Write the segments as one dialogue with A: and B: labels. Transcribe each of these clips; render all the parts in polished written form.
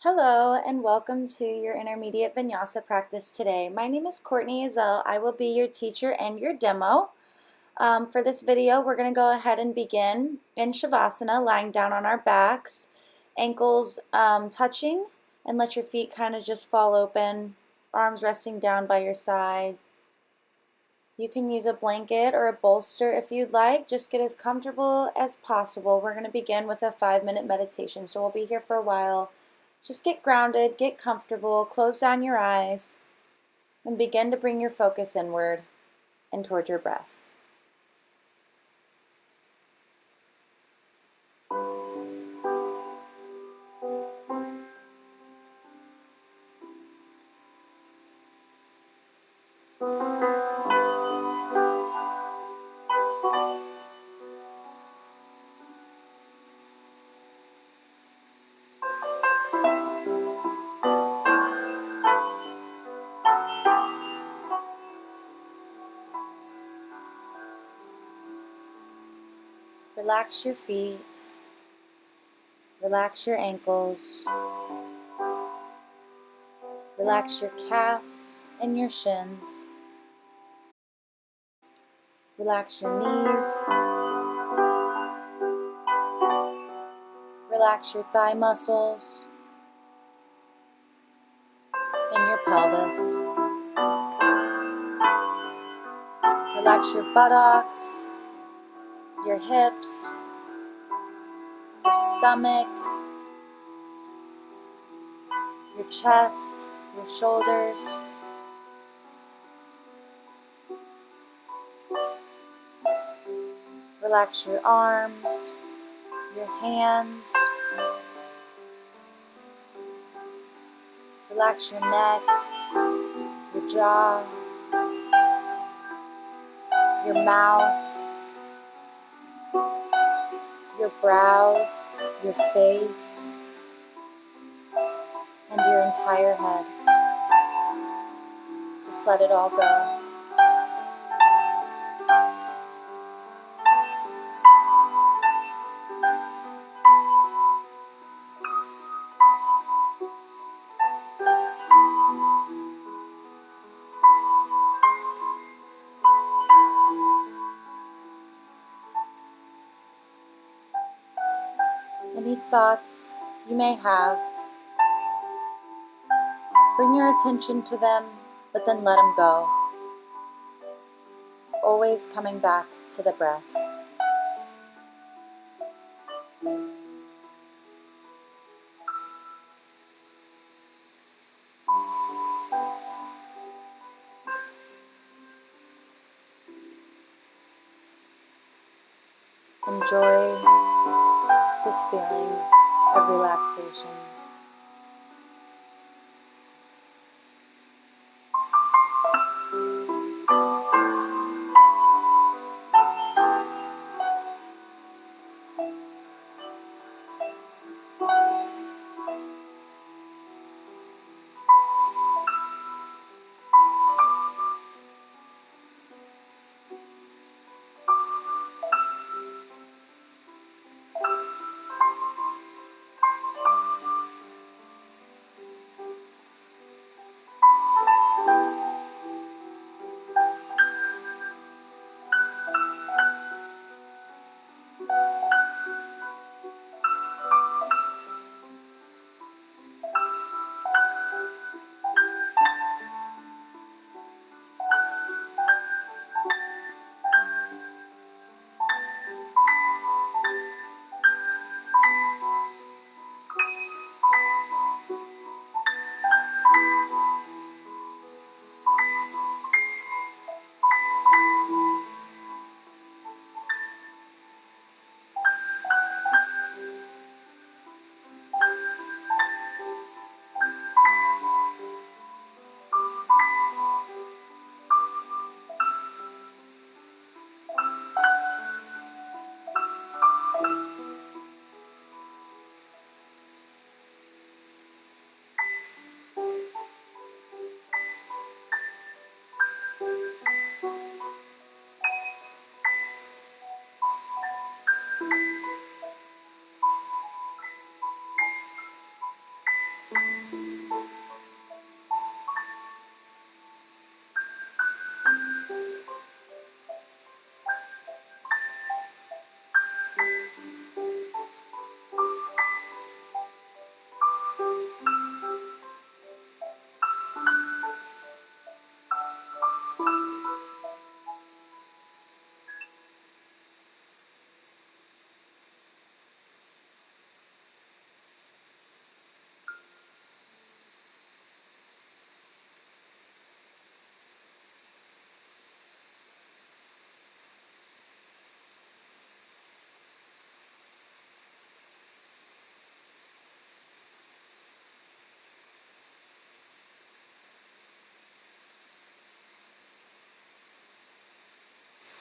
A: Hello and welcome to your intermediate Vinyasa practice today. My name is Courtney. I will be your teacher and your demo. For this video, we're going to go ahead and begin in Shavasana, lying down on our backs, ankles touching, and let your feet kind of just fall open, arms resting down by your side. You can use a blanket or a bolster if you'd like. Just get as comfortable as possible. We're going to begin with a 5-minute meditation, so we'll be here for a while. Just get grounded, get comfortable, close down your eyes, and begin to bring your focus inward and towards your breath. Relax your feet, relax your ankles, relax your calves and your shins, relax your knees, relax your thigh muscles and your pelvis, relax your buttocks, your hips, your stomach, your chest, your shoulders. Relax your arms, your hands. Relax your neck, your jaw, your mouth, your brows, your face, and your entire head. Just let it all go. Any thoughts you may have, bring your attention to them, but then let them go. Always coming back to the breath. Enjoy this feeling of relaxation.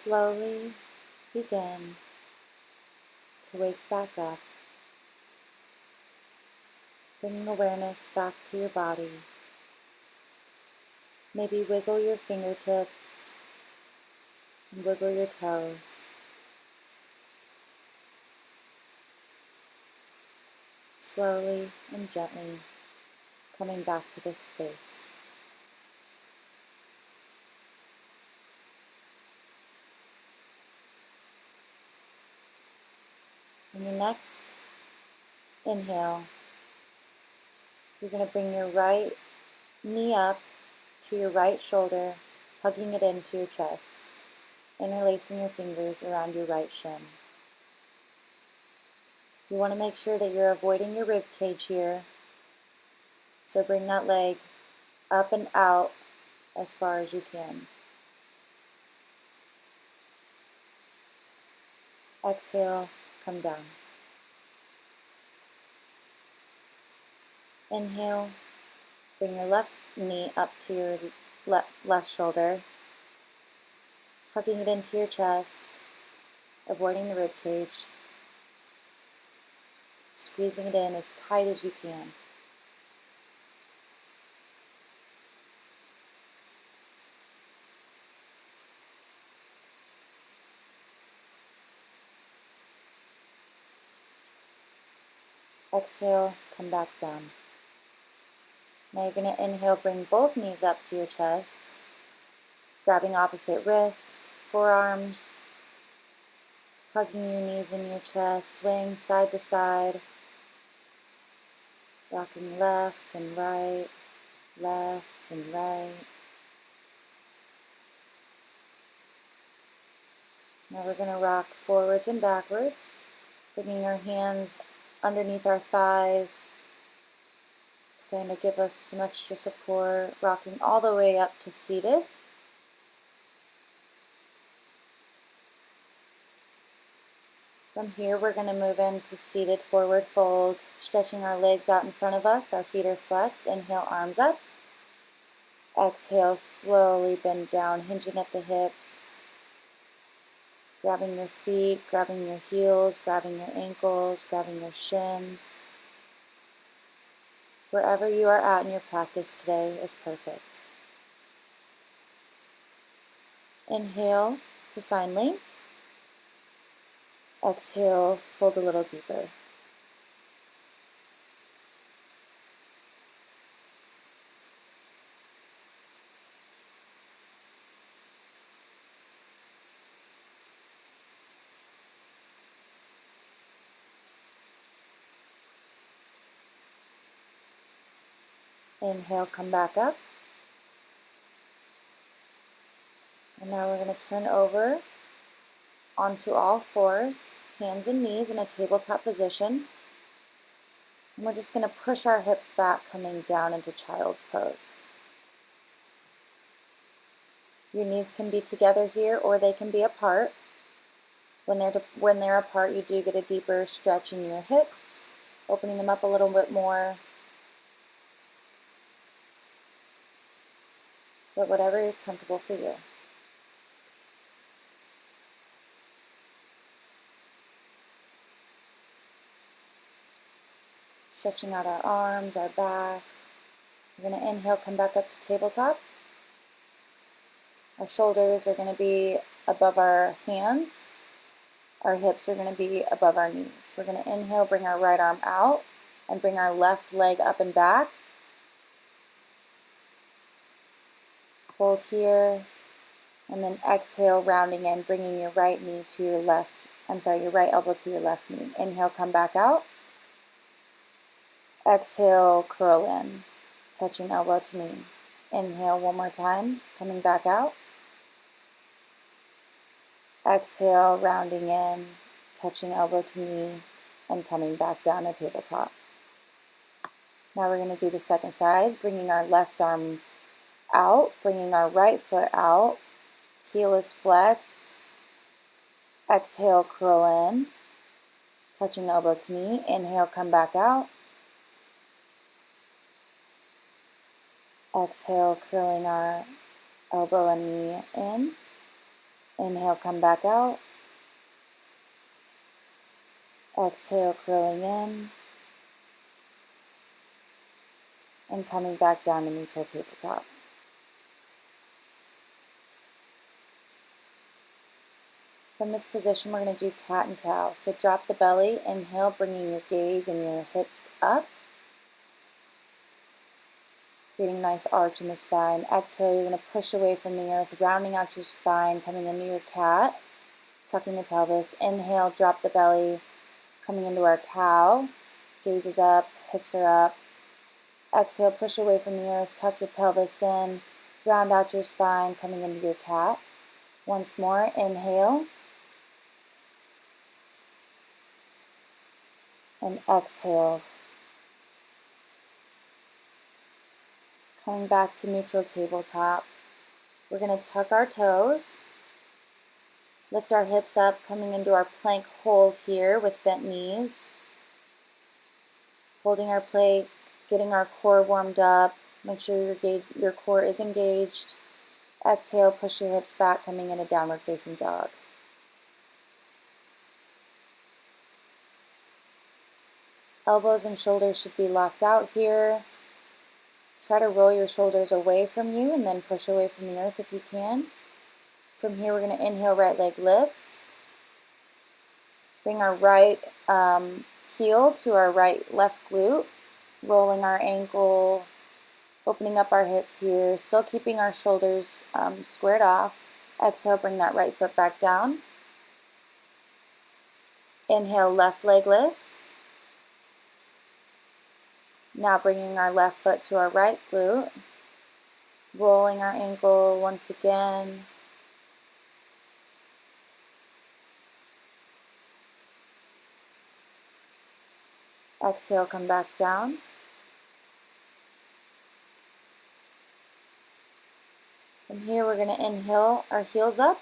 A: Slowly begin to wake back up, bringing awareness back to your body. Maybe wiggle your fingertips and wiggle your toes. Slowly and gently coming back to this space. On your next inhale, you're going to bring your right knee up to your right shoulder, hugging it into your chest, interlacing your fingers around your right shin. You want to make sure that you're avoiding your rib cage here, so bring that leg up and out as far as you can. Exhale, come down. Inhale, bring your left knee up to your left shoulder, hugging it into your chest, avoiding the rib cage, squeezing it in as tight as you can. Exhale, come back down. Now you're going to inhale, bring both knees up to your chest, grabbing opposite wrists, forearms, hugging your knees in your chest, swaying side to side, rocking left and right, left and right. Now we're going to rock forwards and backwards, bringing our hands underneath our thighs. It's going to give us some extra support, rocking all the way up to seated. From here, we're going to move into seated forward fold, stretching our legs out in front of us. Our feet are flexed. Inhale, arms up. Exhale, slowly bend down, hinging at the hips. Grabbing your feet, grabbing your heels, grabbing your ankles, grabbing your shins. Wherever you are at in your practice today is perfect. Inhale to find length. Exhale, fold a little deeper. Inhale, come back up. And now we're going to turn over onto all fours, hands and knees in a tabletop position. And we're just going to push our hips back, coming down into child's pose. Your knees can be together here or they can be apart. When they're apart, you do get a deeper stretch in your hips, opening them up a little bit more. But whatever is comfortable for you. Stretching out our arms, our back. We're going to inhale, come back up to tabletop. Our shoulders are going to be above our hands. Our hips are going to be above our knees. We're going to inhale, bring our right arm out, and bring our left leg up and back. Hold here, and then exhale, rounding in, bringing your right elbow to your left knee. Inhale, come back out. Exhale, curl in, touching elbow to knee. Inhale one more time, coming back out. Exhale, rounding in, touching elbow to knee, and coming back down to tabletop. Now we're going to do the second side, bringing our left arm out, bringing our right foot out, heel is flexed. Exhale, curl in, touching elbow to knee. Inhale, come back out. Exhale, curling our elbow and knee in. Inhale, come back out. Exhale, curling in. And coming back down to neutral tabletop. From this position, we're going to do cat and cow. So drop the belly, inhale, bringing your gaze and your hips up, creating a nice arch in the spine. Exhale, you're going to push away from the earth, rounding out your spine, coming into your cat, tucking the pelvis. Inhale, drop the belly, coming into our cow. Gaze is up, hips are up. Exhale, push away from the earth, tuck your pelvis in, round out your spine, coming into your cat. Once more, inhale. And exhale. Coming back to neutral tabletop. We're going to tuck our toes, lift our hips up, coming into our plank hold here with bent knees. Holding our plank, getting our core warmed up. Make sure your core is engaged. Exhale, push your hips back, coming into downward facing dog. Elbows and shoulders should be locked out here. Try to roll your shoulders away from you and then push away from the earth if you can. From here, we're going to inhale, right leg lifts. Bring our right heel to our left glute. Rolling our ankle, opening up our hips here. Still keeping our shoulders squared off. Exhale, bring that right foot back down. Inhale, left leg lifts. Now bringing our left foot to our right glute, rolling our ankle once again. Exhale, come back down. From here, we're going to inhale our heels up,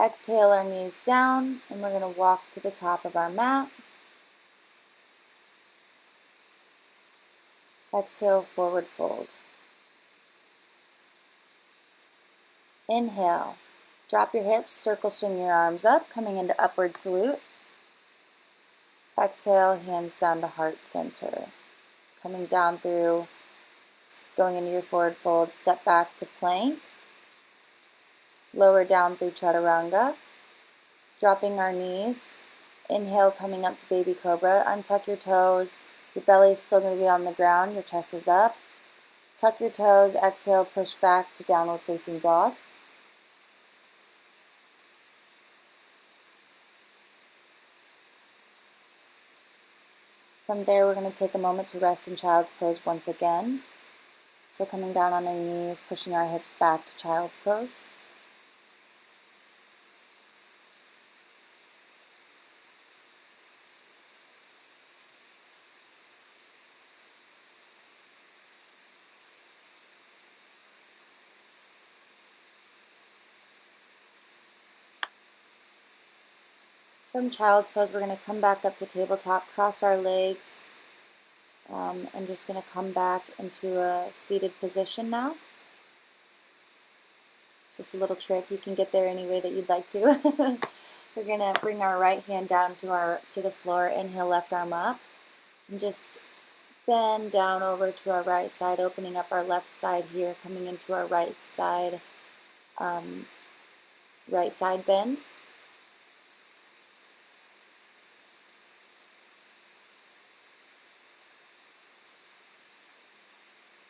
A: exhale our knees down, and we're going to walk to the top of our mat. Exhale, forward fold. Inhale, drop your hips, circle swing your arms up, coming into upward salute. Exhale, hands down to heart center. Coming down through, going into your forward fold, step back to plank. Lower down through chaturanga. Dropping our knees. Inhale, coming up to baby cobra. Untuck your toes. Your belly is still going to be on the ground. Your chest is up. Tuck your toes. Exhale, push back to downward facing dog. From there, we're going to take a moment to rest in child's pose once again. So coming down on our knees, pushing our hips back to child's pose. From child's pose, we're going to come back up to tabletop, cross our legs, and just going to come back into a seated position now. It's just a little trick. You can get there any way that you'd like to. We're going to bring our right hand down to the floor. Inhale, left arm up, and just bend down over to our right side, opening up our left side here, coming into our right side bend.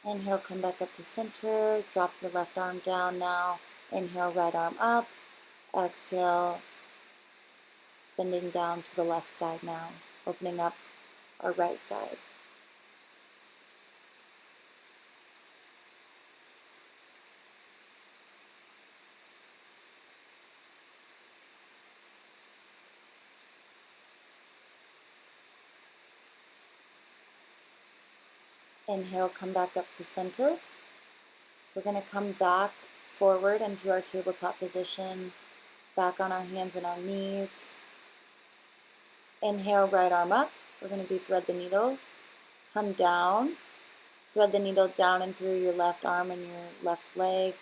A: Inhale, come back up to center, drop your left arm down now. Inhale, right arm up. Exhale, bending down to the left side now, opening up our right side. Inhale, come back up to center. We're going to come back forward into our tabletop position, back on our hands and our knees. Inhale, right arm up. We're going to do thread the needle. Come down. Thread the needle down and through your left arm and your left leg,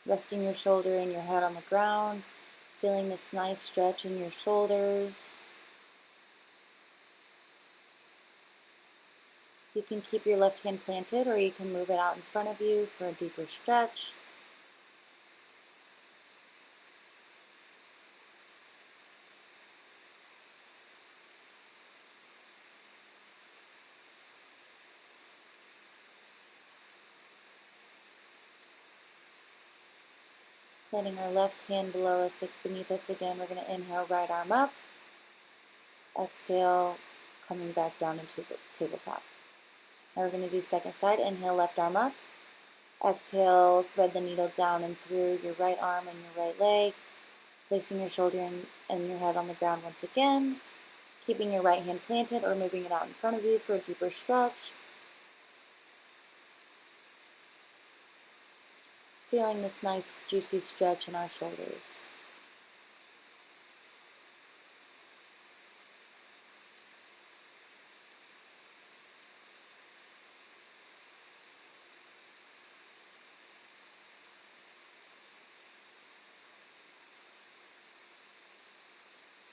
A: resting your shoulder and your head on the ground. Feeling this nice stretch in your shoulders. You can keep your left hand planted, or you can move it out in front of you for a deeper stretch. Letting our left hand below us, beneath us again. We're going to inhale, right arm up. Exhale, coming back down into tabletop. Now we're going to do second side. Inhale, left arm up. Exhale, thread the needle down and through your right arm and your right leg, placing your shoulder and your head on the ground once again, keeping your right hand planted or moving it out in front of you for a deeper stretch. Feeling this nice juicy stretch in our shoulders.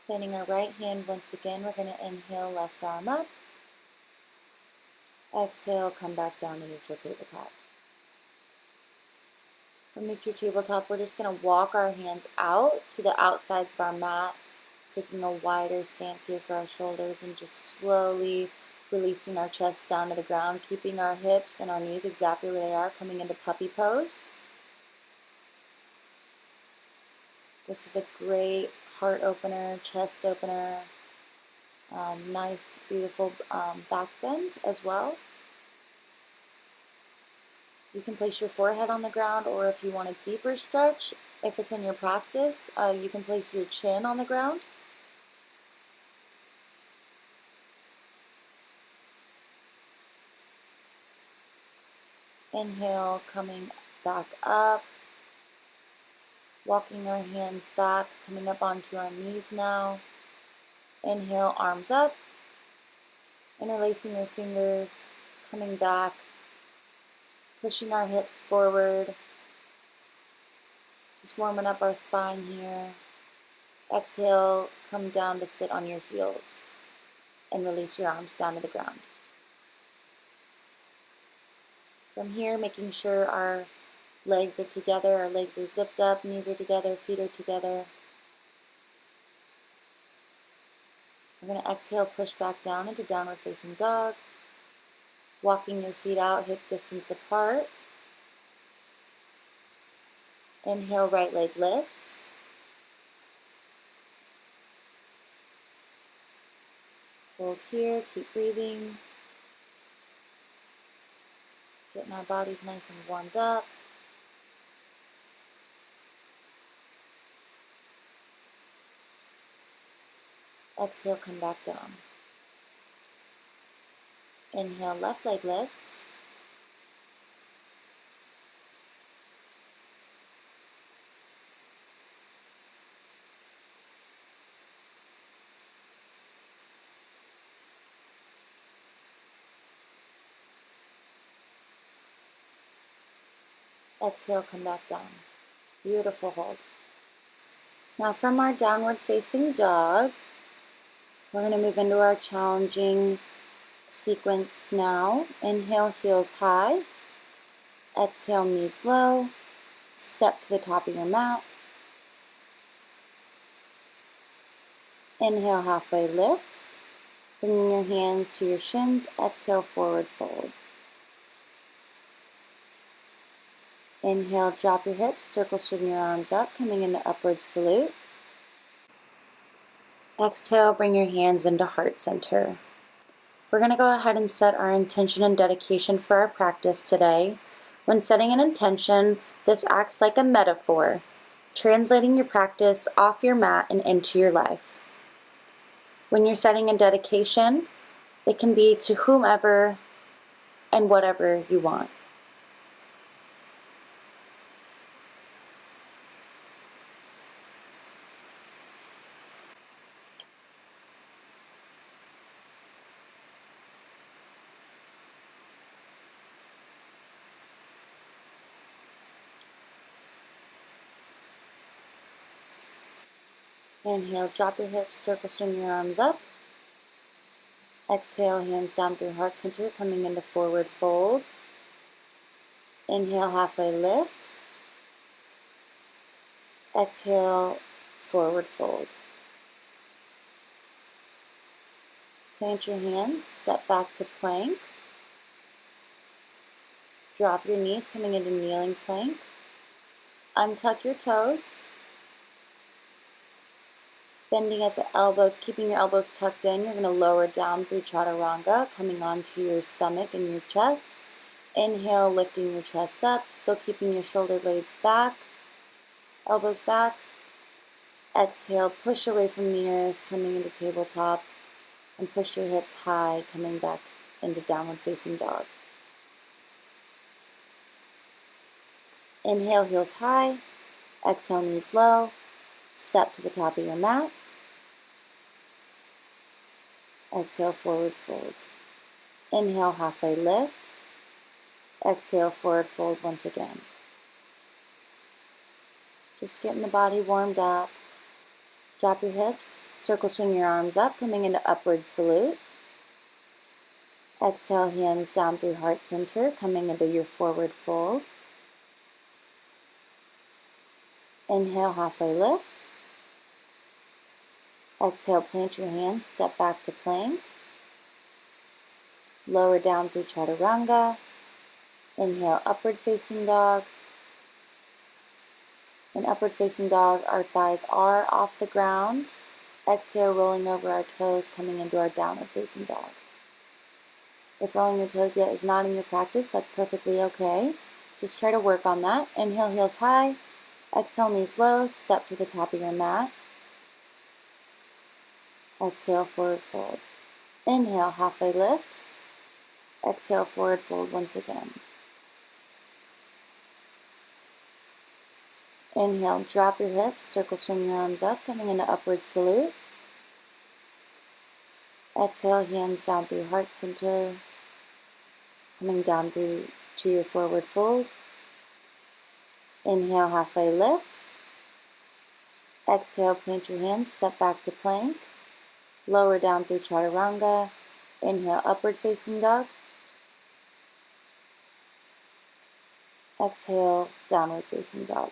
A: Planting our right hand once again, we're going to inhale, left arm up. Exhale, come back down to neutral tabletop. From neutral tabletop, we're just going to walk our hands out to the outsides of our mat, taking a wider stance here for our shoulders and just slowly releasing our chest down to the ground, keeping our hips and our knees exactly where they are, coming into puppy pose. This is a great heart opener, chest opener, nice, beautiful back bend as well. You can place your forehead on the ground, or if you want a deeper stretch, if it's in your practice, you can place your chin on the ground. Inhale, coming back up, walking our hands back, coming up onto our knees now. Inhale, arms up, interlacing your fingers, coming back, pushing our hips forward, just warming up our spine here. Exhale, come down to sit on your heels and release your arms down to the ground. From here, making sure our legs are together, our legs are zipped up, knees are together, feet are together. We're going to exhale, push back down into downward facing dog. Walking your feet out, hip distance apart. Inhale, right leg lifts. Hold here, keep breathing. Getting our bodies nice and warmed up. Exhale, come back down. Inhale, left leg lifts. Exhale, come back down. Beautiful hold. Now from our downward facing dog, we're going to move into our challenging sequence now. Inhale, heels high. Exhale, knees low. Step to the top of your mat. Inhale, halfway lift. Bringing your hands to your shins. Exhale, forward fold. Inhale, drop your hips, circle swing your arms up, coming into upward salute. Exhale, bring your hands into heart center. We're going to go ahead and set our intention and dedication for our practice today. When setting an intention, this acts like a metaphor, translating your practice off your mat and into your life. When you're setting a dedication, it can be to whomever and whatever you want. Inhale, drop your hips, circle swing your arms up. Exhale, hands down through heart center, coming into forward fold. Inhale, halfway lift. Exhale, forward fold. Plant your hands, step back to plank. Drop your knees, coming into kneeling plank. Untuck your toes. Bending at the elbows, keeping your elbows tucked in. You're going to lower down through chaturanga, coming onto your stomach and your chest. Inhale, lifting your chest up, still keeping your shoulder blades back, elbows back. Exhale, push away from the earth, coming into tabletop, and push your hips high, coming back into downward facing dog. Inhale, heels high. Exhale, knees low. Step to the top of your mat. Exhale, forward fold. Inhale, halfway lift. Exhale, forward fold once again. Just getting the body warmed up. Drop your hips, circle swing your arms up, coming into upward salute. Exhale, hands down through heart center, coming into your forward fold. Inhale, halfway lift. Exhale, plant your hands, step back to plank. Lower down through chaturanga. Inhale, upward facing dog. In upward facing dog, our thighs are off the ground. Exhale, rolling over our toes, coming into our downward facing dog. If rolling your toes yet is not in your practice, that's perfectly okay. Just try to work on that. Inhale, heels high. Exhale, knees low. Step to the top of your mat. Exhale, forward fold. Inhale, halfway lift. Exhale, forward fold once again. Inhale, drop your hips, circle swing your arms up, coming into upward salute. Exhale, hands down through heart center, coming down through to your forward fold. Inhale, halfway lift. Exhale, plant your hands, step back to plank. Lower down through chaturanga. Inhale, upward facing dog. Exhale, downward facing dog.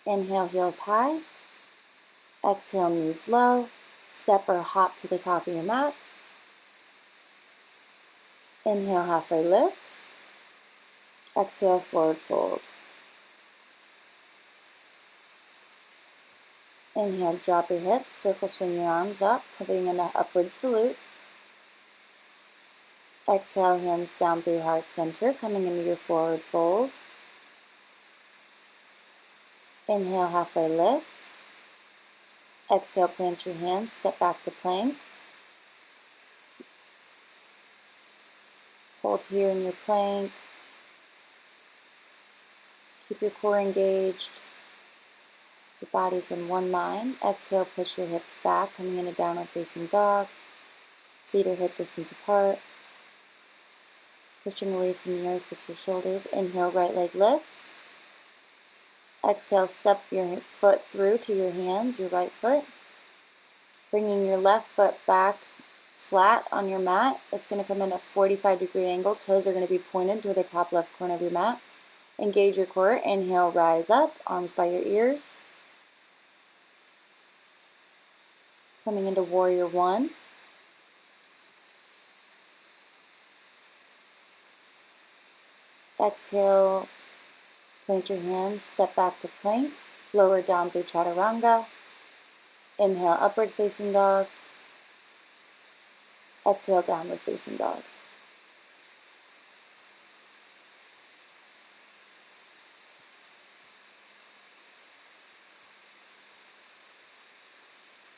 A: Inhale, heels high. Exhale, knees low. Step or hop to the top of your mat. Inhale, halfway lift. Exhale, forward fold. Inhale, drop your hips, circle swing your arms up, coming in an upward salute. Exhale, hands down through heart center, coming into your forward fold. Inhale, halfway lift. Exhale, plant your hands, step back to plank. Hold here in your plank. Keep your core engaged. Your body's in one line. Exhale, push your hips back, coming into downward facing dog. Feet are hip distance apart. Pushing away from the earth with your shoulders. Inhale, right leg lifts. Exhale, step your foot through to your hands, your right foot. Bringing your left foot back flat on your mat. It's going to come in a 45-degree angle. Toes are going to be pointed to the top left corner of your mat. Engage your core. Inhale, rise up, arms by your ears. Coming into warrior one. Exhale, plant your hands, step back to plank, lower down through chaturanga. Inhale, upward facing dog. Exhale, downward facing dog.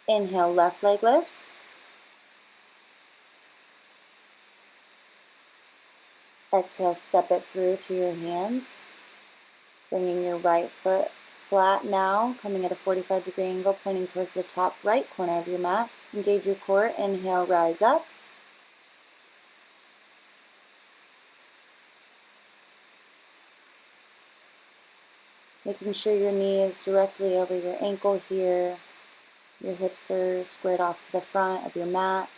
A: Inhale, left leg lifts. Exhale, step it through to your hands. Bringing your right foot flat now, coming at a 45-degree angle, pointing towards the top right corner of your mat. Engage your core. Inhale, rise up. Making sure your knee is directly over your ankle here. Your hips are squared off to the front of your mat.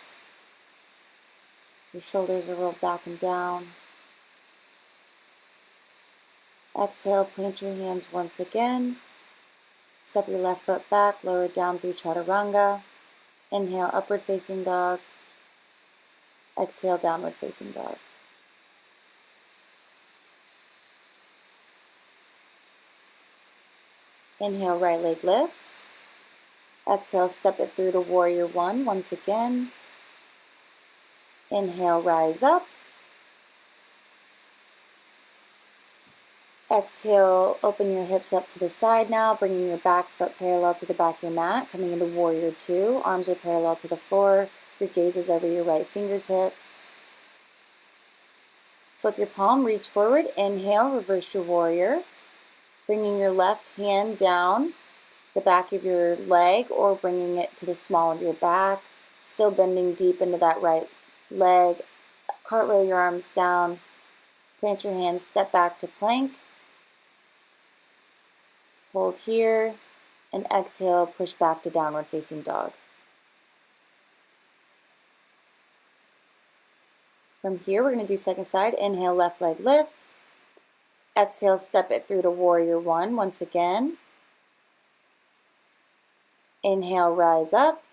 A: Your shoulders are rolled back and down. Exhale, plant your hands once again. Step your left foot back, lower it down through chaturanga. Inhale, upward facing dog. Exhale, downward facing dog. Inhale, right leg lifts. Exhale, step it through to warrior one once again. Inhale, rise up. Exhale, open your hips up to the side now, bringing your back foot parallel to the back of your mat, coming into warrior two. Arms are parallel to the floor. Your gaze is over your right fingertips. Flip your palm, reach forward. Inhale, reverse your warrior. Bringing your left hand down the back of your leg or bringing it to the small of your back. Still bending deep into that right leg. Cartwheel your arms down. Plant your hands, step back to plank. Hold here, and exhale, push back to downward facing dog. From here, we're going to do second side. Inhale, left leg lifts. Exhale, step it through to warrior one once again. Inhale, rise up.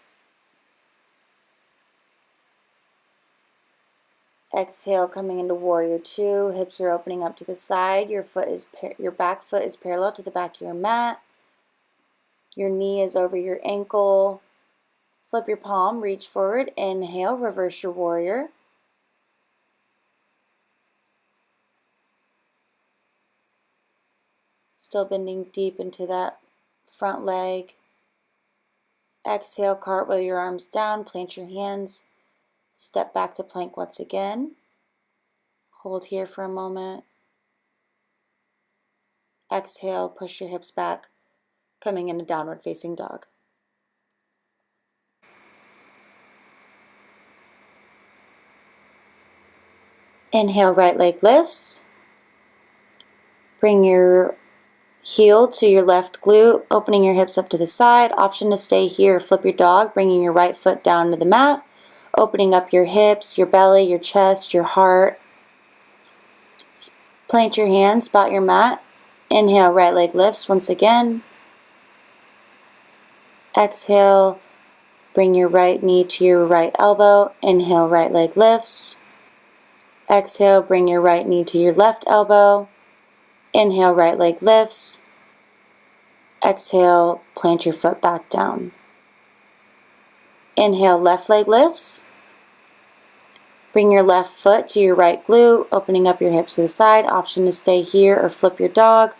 A: Exhale, coming into warrior two. Hips are opening up to the side. Your back foot is parallel to the back of your mat. Your knee is over your ankle. Flip your palm, reach forward. Inhale, reverse your warrior. Still bending deep into that front leg. Exhale, cartwheel your arms down, plant your hands. Step back to plank once again. Hold here for a moment. Exhale, push your hips back, coming into downward facing dog. Inhale, right leg lifts. Bring your heel to your left glute, opening your hips up to the side. Option to stay here, flip your dog, bringing your right foot down to the mat, opening up your hips, your belly, your chest, your heart. Plant your hands, spot your mat. Inhale, right leg lifts once again. Exhale, bring your right knee to your right elbow. Inhale, right leg lifts. Exhale, bring your right knee to your left elbow. Inhale, right leg lifts. Exhale, plant your foot back down. Inhale, left leg lifts. Bring your left foot to your right glute, opening up your hips to the side. Option to stay here or flip your dog.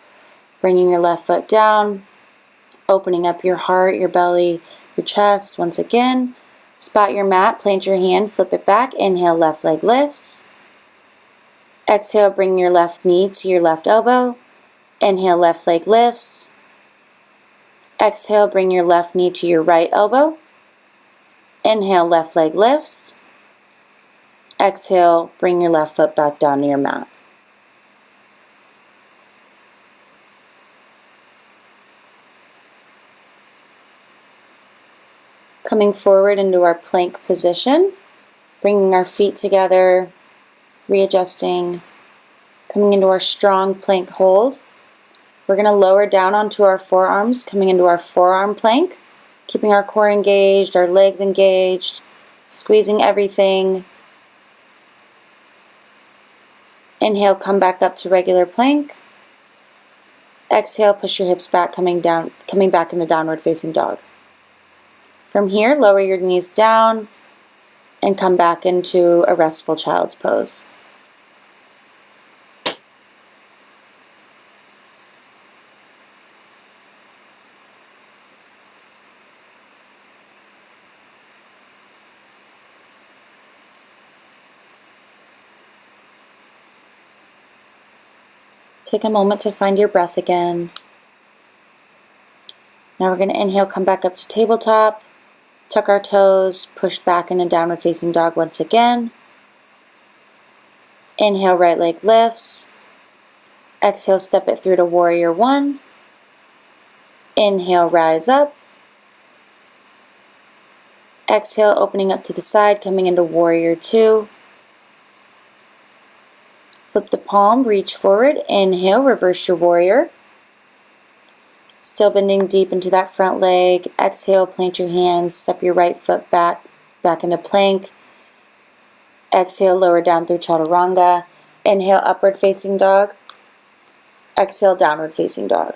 A: Bringing your left foot down, opening up your heart, your belly, your chest. Once again, spot your mat, plant your hand, flip it back. Inhale, left leg lifts. Exhale, bring your left knee to your left elbow. Inhale, left leg lifts. Exhale, bring your left knee to your right elbow. Inhale, left leg lifts. Exhale, bring your left foot back down to your mat. Coming forward into our plank position, bringing our feet together, readjusting, coming into our strong plank hold. We're going to lower down onto our forearms, coming into our forearm plank, keeping our core engaged, our legs engaged, squeezing everything. Inhale, come back up to regular plank. Exhale, push your hips back, coming back into downward facing dog. From here, lower your knees down and come back into a restful child's pose. Take a moment to find your breath again. Now we're going to inhale, come back up to tabletop, tuck our toes, push back into downward facing dog once again. Inhale, right leg lifts. Exhale, step it through to warrior one. Inhale, rise up. Exhale, opening up to the side, coming into warrior two. Flip the palm, reach forward. Inhale, reverse your warrior. Still bending deep into that front leg. Exhale, plant your hands, step your right foot back into plank. Exhale, lower down through chaturanga. Inhale, upward facing dog. Exhale, downward facing dog.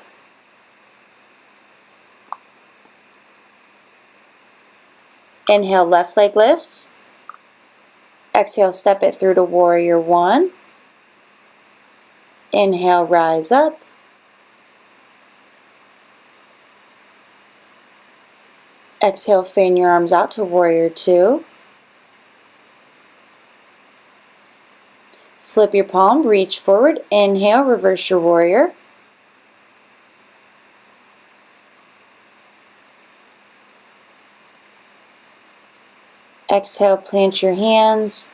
A: Inhale, left leg lifts. Exhale, step it through to warrior one. Inhale, rise up. Exhale, fan your arms out to warrior two. Flip your palm, reach forward. Inhale, reverse your warrior. Exhale, plant your hands.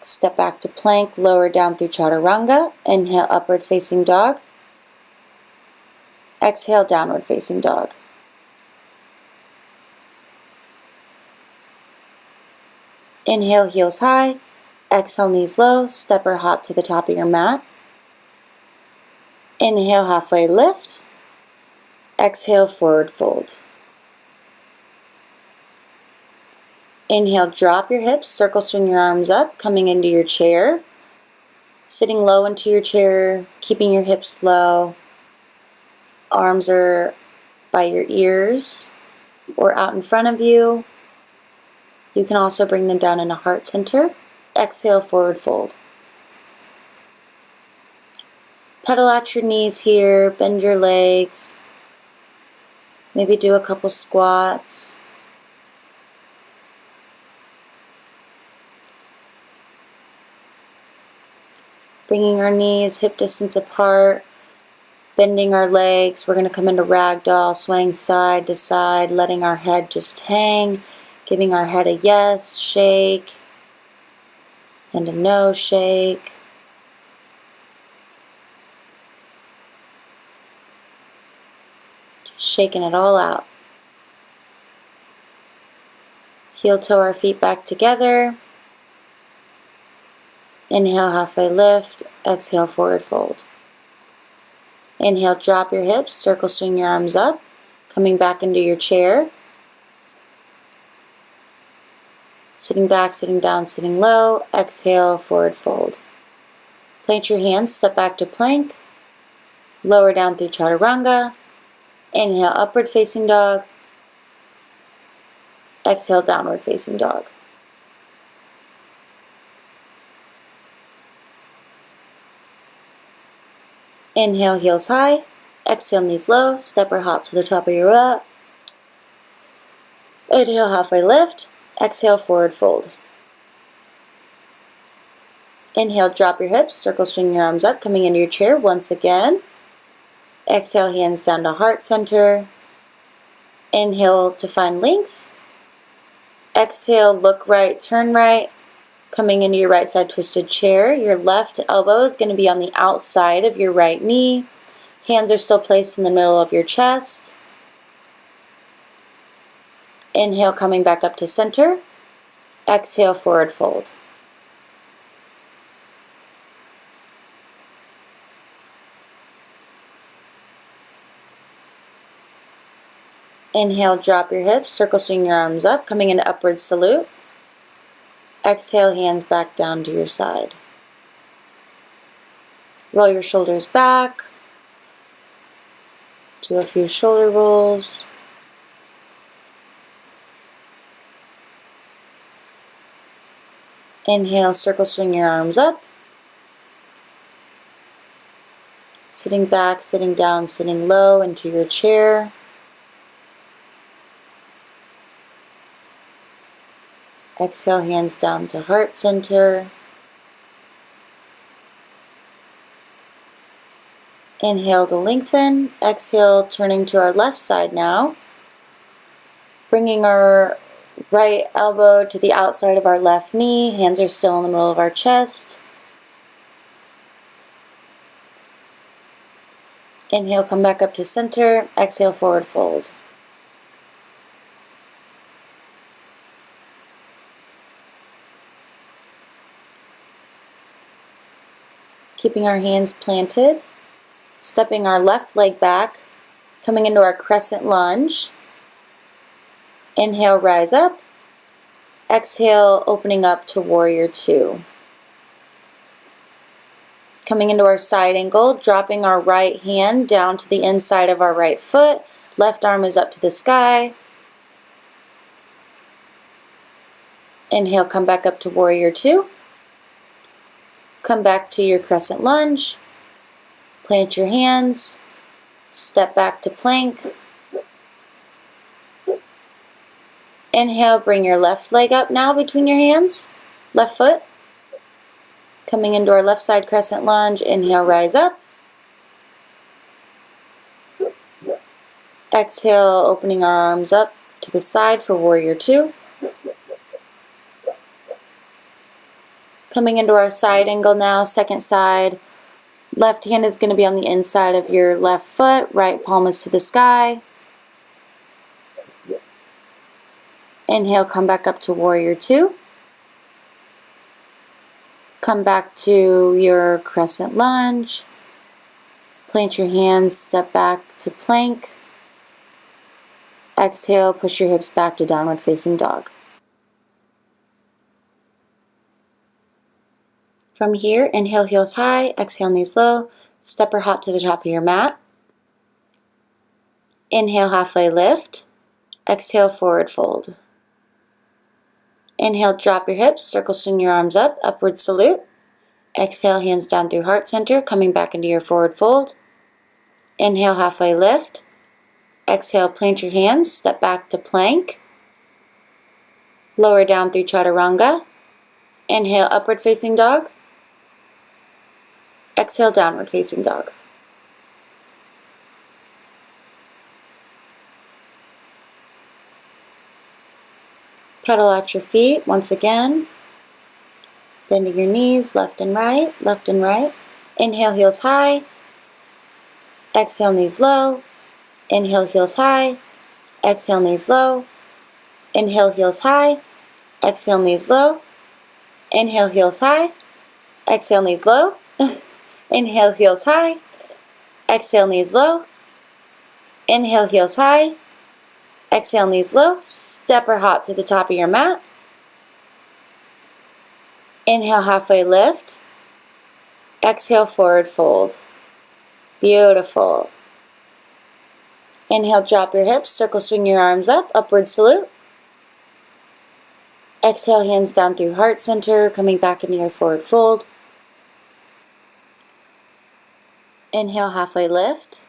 A: Step back to plank, lower down through chaturanga. Inhale, upward facing dog. Exhale, downward facing dog. Inhale, heels high. Exhale, knees low. Step or hop to the top of your mat. Inhale, halfway lift. Exhale, forward fold. Inhale, drop your hips, circle swing your arms up, coming into your chair. Sitting low into your chair, keeping your hips low. Arms are by your ears or out in front of you. You can also bring them down in a heart center. Exhale, forward fold. Pedal at your knees here, bend your legs. Maybe do a couple squats. Bringing our knees hip distance apart, bending our legs. We're going to come into ragdoll, swaying side to side, letting our head just hang, giving our head a yes shake and a no shake. Just shaking it all out. Heel toe our feet back together. Inhale, halfway lift. Exhale, forward fold. Inhale, drop your hips, circle swing your arms up, coming back into your chair. Sitting back, sitting down, sitting low. Exhale, forward fold. Plant your hands, step back to plank. Lower down through chaturanga. Inhale, upward facing dog. Exhale, downward facing dog. Inhale, heels high. Exhale, knees low. Step or hop to the top of your mat. Inhale, halfway lift. Exhale, forward fold. Inhale, drop your hips. Circle swing your arms up, coming into your chair once again. Exhale, hands down to heart center. Inhale to find length. Exhale, look right, turn right. Coming into your right side twisted chair. Your left elbow is going to be on the outside of your right knee. Hands are still placed in the middle of your chest. Inhale, coming back up to center. Exhale, forward fold. Inhale, drop your hips, circle swing your arms up, coming into upward salute. Exhale, hands back down to your side. Roll your shoulders back. Do a few shoulder rolls. Inhale, circle swing your arms up. Sitting back, sitting down, sitting low into your chair. Exhale, hands down to heart center. Inhale to lengthen. Exhale, turning to our left side now. Bringing our right elbow to the outside of our left knee. Hands are still in the middle of our chest. Inhale, come back up to center. Exhale, forward fold. Keeping our hands planted, stepping our left leg back, coming into our crescent lunge. Inhale, rise up. Exhale, opening up to warrior two. Coming into our side angle, dropping our right hand down to the inside of our right foot. Left arm is up to the sky. Inhale, come back up to warrior two. Come back to your crescent lunge. Plant your hands. Step back to plank. Inhale, bring your left leg up now between your hands. Left foot. Coming into our left side crescent lunge. Inhale, rise up. Exhale, opening our arms up to the side for warrior two. Coming into our side angle now, second side. Left hand is going to be on the inside of your left foot. Right palm is to the sky. Inhale, come back up to warrior two. Come back to your crescent lunge. Plant your hands, step back to plank. Exhale, push your hips back to downward facing dog. From here, inhale, heels high, exhale, knees low. Step or hop to the top of your mat. Inhale, halfway lift. Exhale, forward fold. Inhale, drop your hips, circle swing your arms up, upward salute. Exhale, hands down through heart center, coming back into your forward fold. Inhale, halfway lift. Exhale, plant your hands, step back to plank. Lower down through chaturanga. Inhale, upward facing dog. Exhale, downward facing dog. Pedal out your feet once again. Bending your knees left and right, left and right. Inhale, heels high. Exhale, knees low. Inhale, heels high. Exhale, knees low. Inhale, heels high. Exhale, knees low. Inhale, heels high. Exhale, knees low. Inhale, heels high. Exhale, knees low. Inhale, heels high. Exhale, knees low. Step or hop to the top of your mat. Inhale, halfway lift. Exhale, forward fold. Beautiful. Inhale, drop your hips, circle swing your arms up, upward salute. Exhale, hands down through heart center, coming back into your forward fold. Inhale, halfway lift.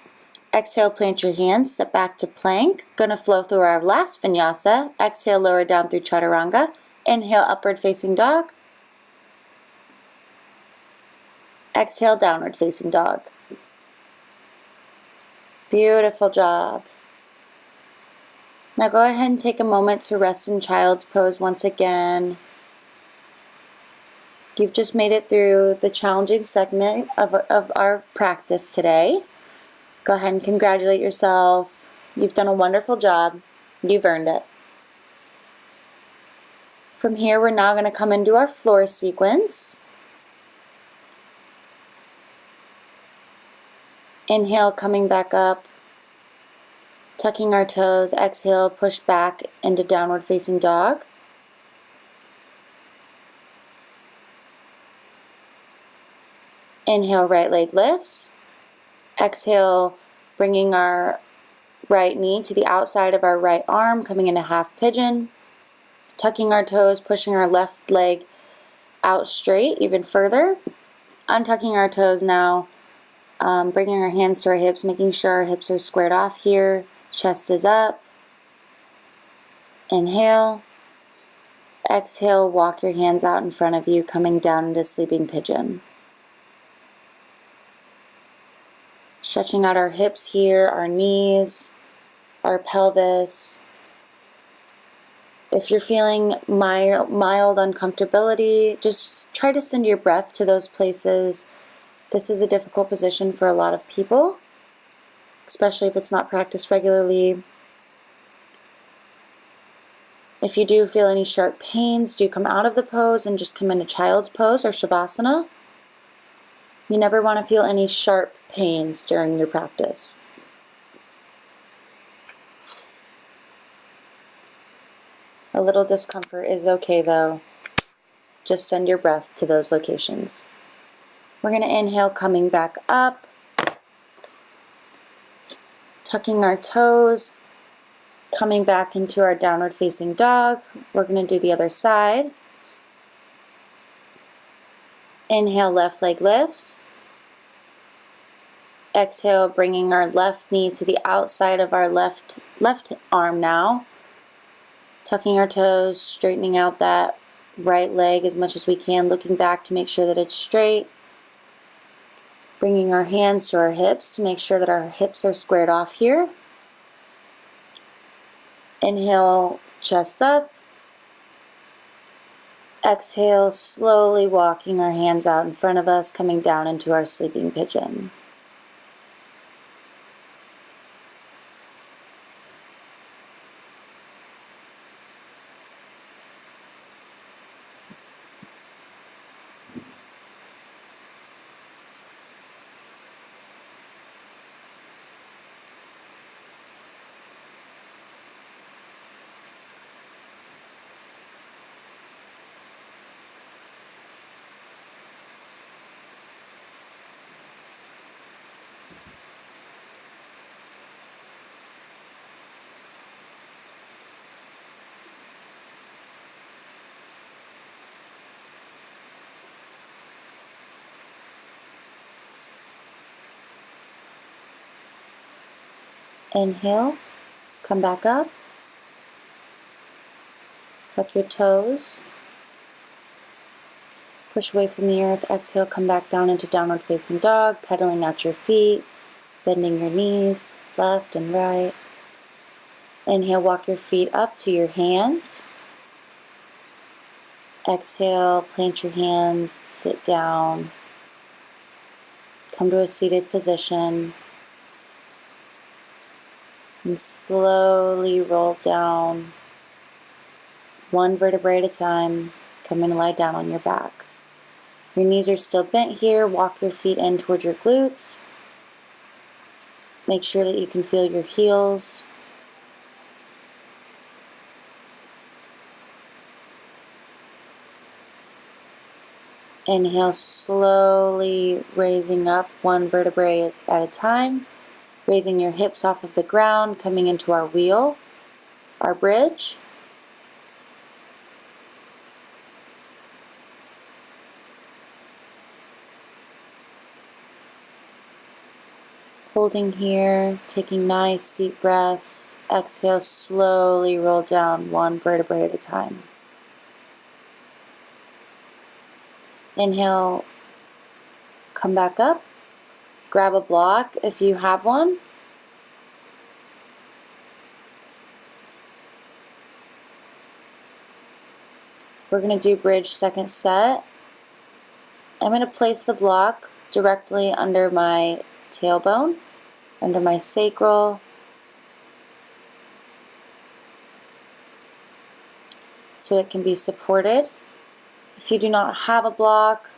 A: Exhale, plant your hands, step back to plank. Gonna flow through our last vinyasa. Exhale, lower down through chaturanga. Inhale, upward facing dog. Exhale, downward facing dog. Beautiful job. Now go ahead and take a moment to rest in child's pose once again. You've just made it through the challenging segment of our practice today. Go ahead and congratulate yourself. You've done a wonderful job. You've earned it. From here, we're now going to come into our floor sequence. Inhale, coming back up, tucking our toes. Exhale, push back into downward facing dog. Inhale, right leg lifts. Exhale, bringing our right knee to the outside of our right arm, coming into half pigeon. Tucking our toes, pushing our left leg out straight even further. Untucking our toes now. Bringing our hands to our hips, making sure our hips are squared off here. Chest is up. Inhale. Exhale, walk your hands out in front of you, coming down into sleeping pigeon. Stretching out our hips here, our knees, our pelvis. If you're feeling mild uncomfortability, just try to send your breath to those places. This is a difficult position for a lot of people. especially if it's not practiced regularly. If you do feel any sharp pains, do come out of the pose and just come into child's pose or shavasana. You never want to feel any sharp pains during your practice. A little discomfort is okay though. Just send your breath to those locations. We're going to inhale, coming back up, tucking our toes, coming back into our downward facing dog. We're going to do the other side. Inhale, left leg lifts. Exhale, bringing our left knee to the outside of our left arm now. Tucking our toes, straightening out that right leg as much as we can, looking back to make sure that it's straight. Bringing our hands to our hips to make sure that our hips are squared off here. Inhale, chest up. Exhale, slowly walking our hands out in front of us, coming down into our sleeping pigeon. Inhale, come back up. Tuck your toes. Push away from the earth. Exhale, come back down into downward facing dog, pedaling out your feet, bending your knees, left and right. Inhale, walk your feet up to your hands. Exhale, plant your hands, sit down. Come to a seated position. And slowly roll down, one vertebrae at a time. Come and lie down on your back. Your knees are still bent here. Walk your feet in towards your glutes. Make sure that you can feel your heels. Inhale, slowly raising up one vertebrae at a time. Raising your hips off of the ground, coming into our wheel, our bridge. Holding here, taking nice deep breaths. Exhale, slowly roll down one vertebrae at a time. Inhale, come back up. Grab a block if you have one. We're going to do bridge second set. I'm going to place the block directly under my tailbone, under my sacral. So it can be supported. If you do not have a block,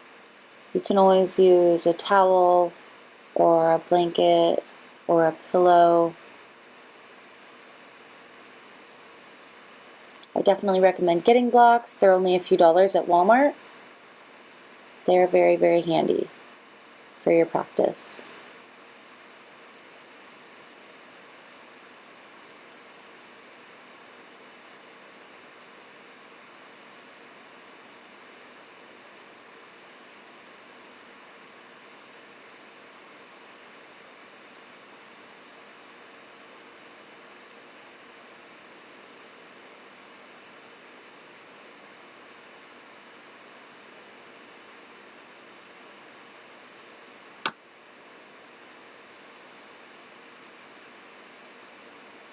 A: you can always use a towel or a blanket or a pillow. I definitely recommend getting blocks. They're only a few dollars at Walmart. They're very, very handy for your practice.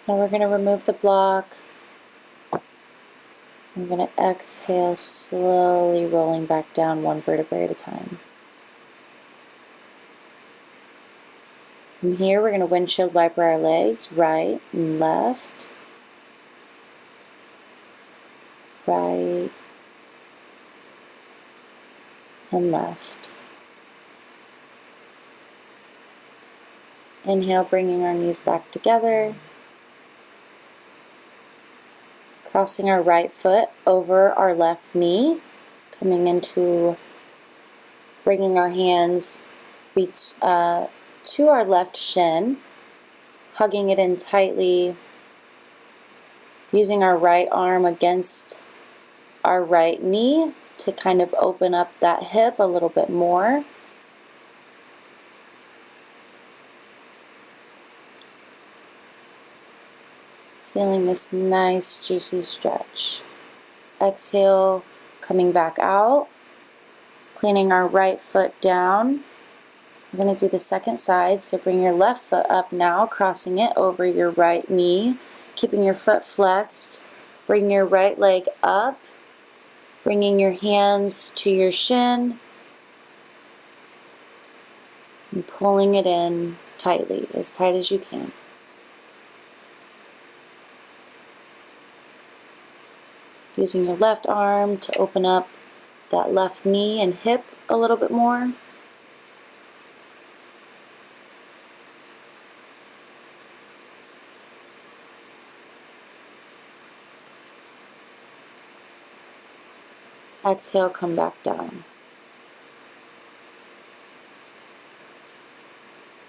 A: Now we're going to remove the block. I'm going to exhale, slowly rolling back down one vertebrae at a time. From here, we're going to windshield wiper our legs, right and left, right and left. Inhale, bringing our knees back together, crossing our right foot over our left knee, coming into bringing our hands to our left shin, hugging it in tightly, using our right arm against our right knee to kind of open up that hip a little bit more. Feeling this nice juicy stretch. Exhale, coming back out, planting our right foot down. We're going to do the second side, so bring your left foot up now, crossing it over your right knee, keeping your foot flexed. Bring your right leg up, bringing your hands to your shin, and pulling it in tightly, as tight as you can. Using your left arm to open up that left knee and hip a little bit more. Exhale, come back down.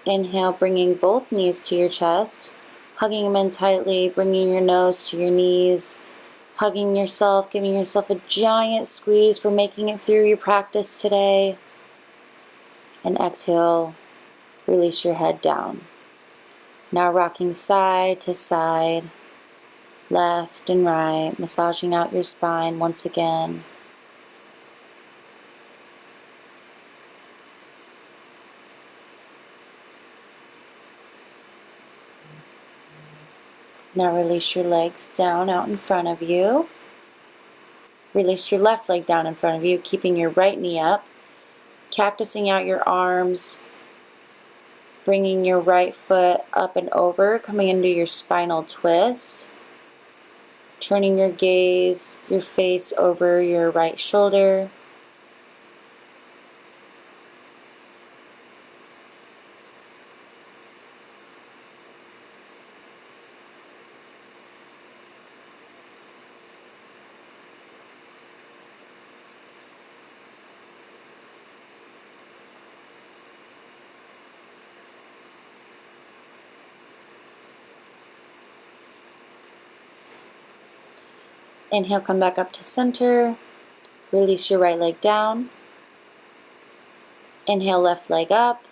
A: Inhale, bringing both knees to your chest, hugging them in tightly, bringing your nose to your knees, hugging yourself, giving yourself a giant squeeze for making it through your practice today. And exhale, release your head down. Now rocking side to side, left and right, massaging out your spine once again. Now release your legs down out in front of you. Release your left leg down in front of you, keeping your right knee up. Cactusing out your arms. Bringing your right foot up and over, coming into your spinal twist. Turning your gaze, your face over your right shoulder. Inhale, come back up to center. Release your right leg down. Inhale, left leg up.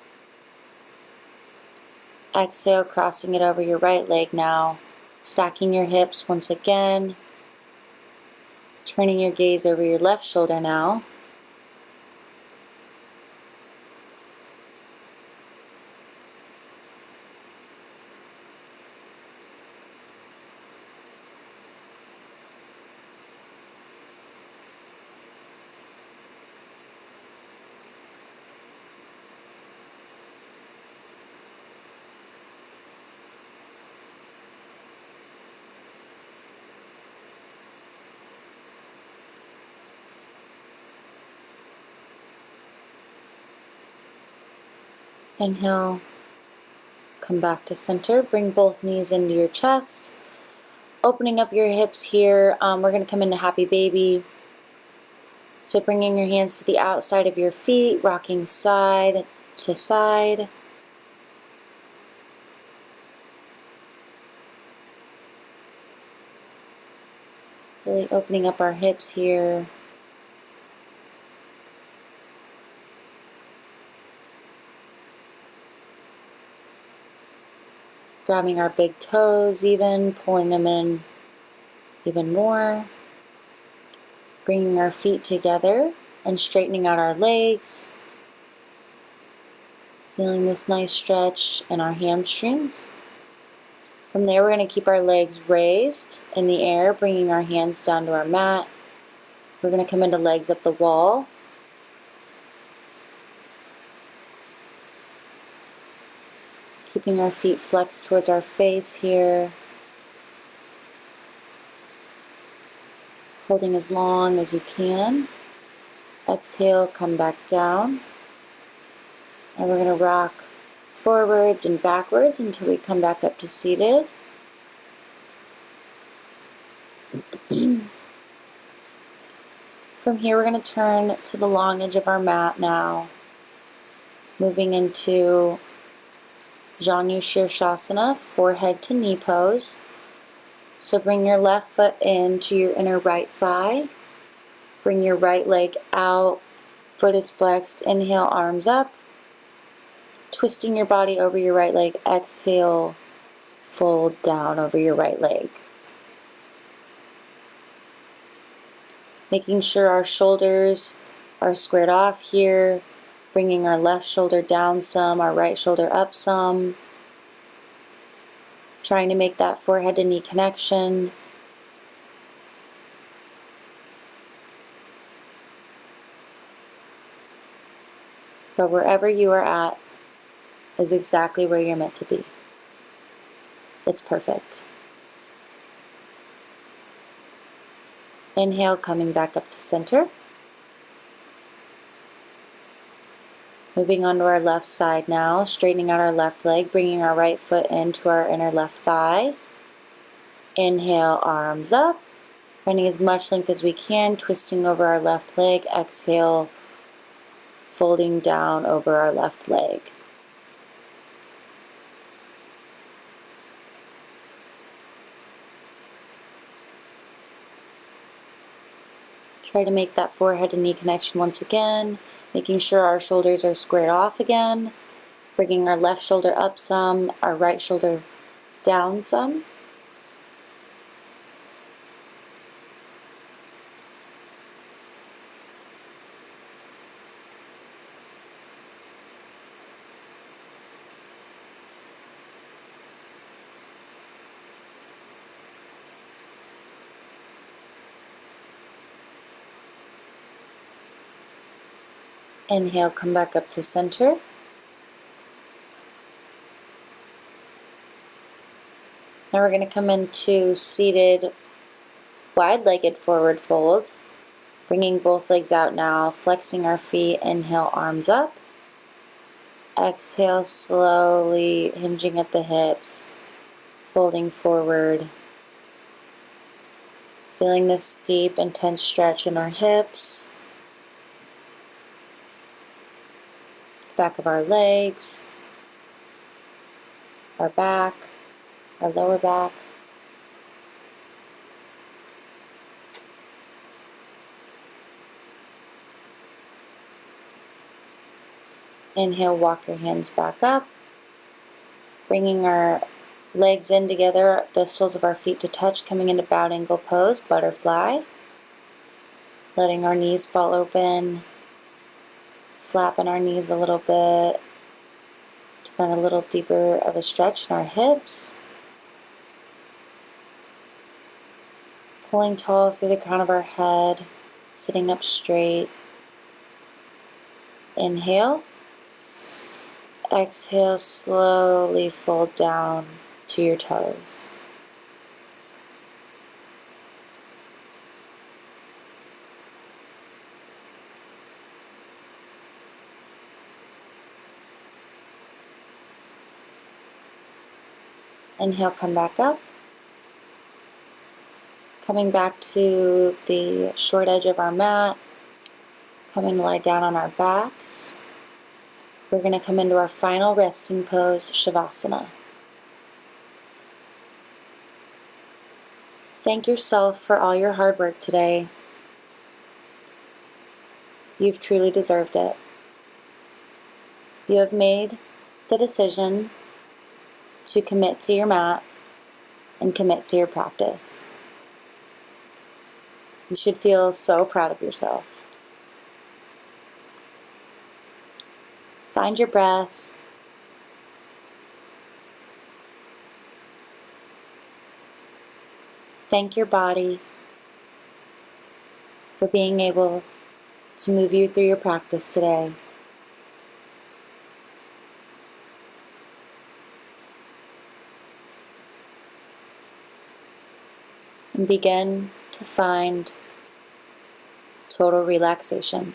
A: Exhale, crossing it over your right leg now. Stacking your hips once again. Turning your gaze over your left shoulder now. Inhale, come back to center. Bring both knees into your chest. Opening up your hips here, we're going to come into Happy Baby. So bringing your hands to the outside of your feet, rocking side to side. Really opening up our hips here. Grabbing our big toes even, pulling them in even more. Bringing our feet together and straightening out our legs. Feeling this nice stretch in our hamstrings. From there, we're going to keep our legs raised in the air, bringing our hands down to our mat. We're going to come into legs up the wall. Keeping our feet flexed towards our face here. Holding as long as you can. Exhale, come back down. And we're going to rock forwards and backwards until we come back up to seated. From here, we're going to turn to the long edge of our mat now. Moving into Janu Shirshasana, forehead to knee pose. So bring your left foot into your inner right thigh. Bring your right leg out, foot is flexed. Inhale, arms up. Twisting your body over your right leg. Exhale, fold down over your right leg. Making sure our shoulders are squared off here. Bringing our left shoulder down some, our right shoulder up some. Trying to make that forehead to knee connection. But wherever you are at is exactly where you're meant to be. It's perfect. Inhale, coming back up to center. Moving onto our left side now, straightening out our left leg, bringing our right foot into our inner left thigh. Inhale, arms up, finding as much length as we can, twisting over our left leg. Exhale, folding down over our left leg. Try to make that forehead to knee connection once again, making sure our shoulders are squared off again, bringing our left shoulder up some, our right shoulder down some. Inhale, come back up to center. Now we're going to come into seated wide-legged forward fold. Bringing both legs out now, flexing our feet. Inhale, arms up. Exhale, slowly hinging at the hips, folding forward. Feeling this deep, intense stretch in our hips. Back of our legs, our back, our lower back. Inhale, walk your hands back up, bringing our legs in together, the soles of our feet to touch, coming into bowed angle pose, butterfly. Letting our knees fall open. Flapping our knees a little bit to find a little deeper of a stretch in our hips. Pulling tall through the crown of our head, sitting up straight. Inhale. Exhale, slowly fold down to your toes. Inhale, come back up. Coming back to the short edge of our mat. Coming to lie down on our backs. We're going to come into our final resting pose, Shavasana. Thank yourself for all your hard work today. You've truly deserved it. You have made the decision to commit to your mat and commit to your practice. You should feel so proud of yourself. Find your breath. Thank your body for being able to move you through your practice today. and begin to find total relaxation.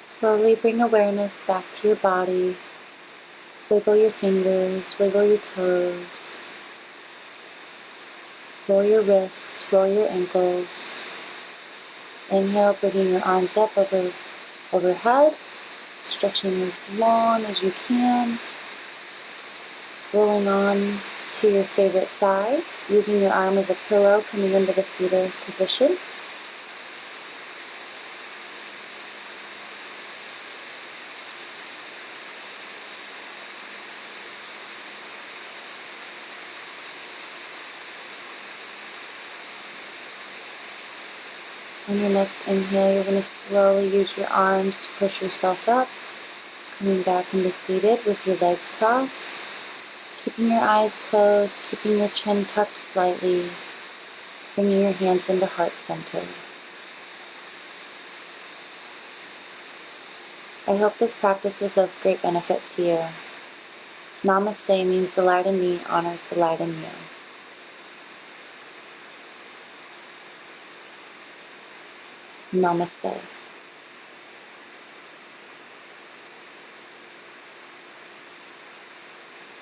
A: Slowly bring awareness back to your body. Wiggle your fingers, wiggle your toes. Roll your wrists, roll your ankles. Inhale, bringing your arms up overhead, stretching as long as you can. Rolling on to your favorite side, using your arm as a pillow, coming into the fetal position. On your next inhale, you're going to slowly use your arms to push yourself up, coming back into seated with your legs crossed, keeping your eyes closed, keeping your chin tucked slightly, bringing your hands into heart center. I hope this practice was of great benefit to you. Namaste means the light in me honors the light in you. Namaste.